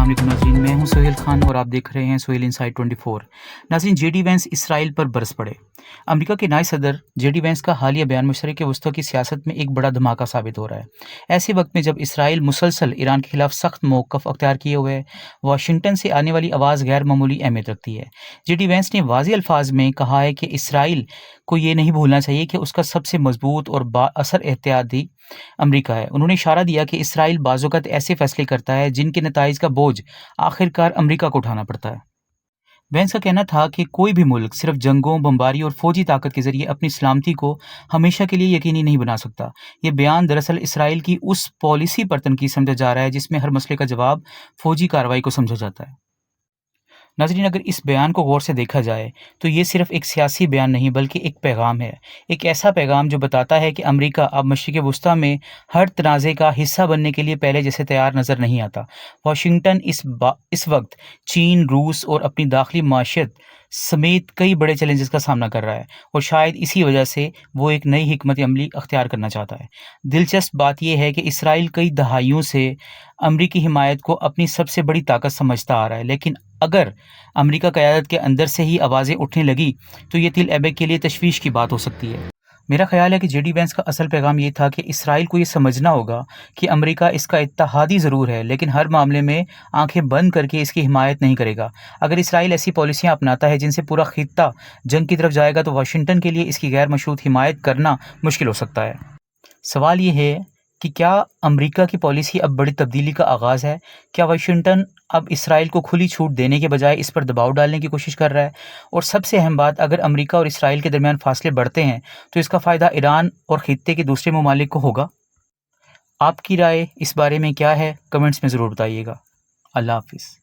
السلام علیکم ناظرین، میں ہوں سہیل خان اور آپ دیکھ رہے ہیں سہیل انسائٹ 24۔ ناظرین، جے ڈی وینس اسرائیل پر برس پڑے۔ امریکہ کے نائب صدر جے ڈی وینس کا حالیہ بیان مشرق وسطیٰ کی سیاست میں ایک بڑا دھماکہ ثابت ہو رہا ہے۔ ایسے وقت میں جب اسرائیل مسلسل ایران کے خلاف سخت موقف اختیار کیے ہوئے ہے، واشنگٹن سے آنے والی آواز غیر معمولی اہمیت رکھتی ہے۔ جے ڈی وینس نے واضح الفاظ میں کہا ہے کہ اسرائیل کو یہ نہیں بھولنا چاہیے کہ اس کا سب سے مضبوط اور با اثر احتیاطی امریکہ ہے۔ انہوں نے اشارہ دیا کہ اسرائیل بعض اوقات ایسے فیصلے کرتا ہے جن کے نتائج کا بوجھ آخرکار امریکہ کو اٹھانا پڑتا ہے۔ وینس کا کہنا تھا کہ کوئی بھی ملک صرف جنگوں، بمباری اور فوجی طاقت کے ذریعے اپنی سلامتی کو ہمیشہ کے لیے یقینی نہیں بنا سکتا۔ یہ بیان دراصل اسرائیل کی اس پالیسی پر تنقید سمجھا جا رہا ہے جس میں ہر مسئلے کا جواب فوجی کارروائی کو سمجھا جاتا ہے۔ ناظرین، اگر اس بیان کو غور سے دیکھا جائے تو یہ صرف ایک سیاسی بیان نہیں بلکہ ایک پیغام ہے، ایک ایسا پیغام جو بتاتا ہے کہ امریکہ اب مشرق وسطیٰ میں ہر تنازع کا حصہ بننے کے لیے پہلے جیسے تیار نظر نہیں آتا۔ واشنگٹن اس وقت چین، روس اور اپنی داخلی معیشت سمیت کئی بڑے چیلنجز کا سامنا کر رہا ہے، اور شاید اسی وجہ سے وہ ایک نئی حکمت عملی اختیار کرنا چاہتا ہے۔ دلچسپ بات یہ ہے کہ اسرائیل کئی دہائیوں سے امریکی حمایت کو اپنی سب سے بڑی طاقت سمجھتا آ رہا ہے، لیکن اگر امریکہ قیادت کے اندر سے ہی آوازیں اٹھنے لگی تو یہ تل ایبک کے لیے تشویش کی بات ہو سکتی ہے۔ میرا خیال ہے کہ جے ڈی وینس کا اصل پیغام یہ تھا کہ اسرائیل کو یہ سمجھنا ہوگا کہ امریکہ اس کا اتحادی ضرور ہے، لیکن ہر معاملے میں آنکھیں بند کر کے اس کی حمایت نہیں کرے گا۔ اگر اسرائیل ایسی پالیسیاں اپناتا ہے جن سے پورا خطہ جنگ کی طرف جائے گا تو واشنگٹن کے لیے اس کی غیر مشروط حمایت کرنا مشکل ہو سکتا ہے۔ سوال یہ ہے کہ کیا امریکہ کی پالیسی اب بڑی تبدیلی کا آغاز ہے؟ کیا واشنگٹن اب اسرائیل کو کھلی چھوٹ دینے کے بجائے اس پر دباؤ ڈالنے کی کوشش کر رہا ہے؟ اور سب سے اہم بات، اگر امریکہ اور اسرائیل کے درمیان فاصلے بڑھتے ہیں تو اس کا فائدہ ایران اور خطے کے دوسرے ممالک کو ہوگا؟ آپ کی رائے اس بارے میں کیا ہے؟ کمنٹس میں ضرور بتائیے گا۔ اللہ حافظ۔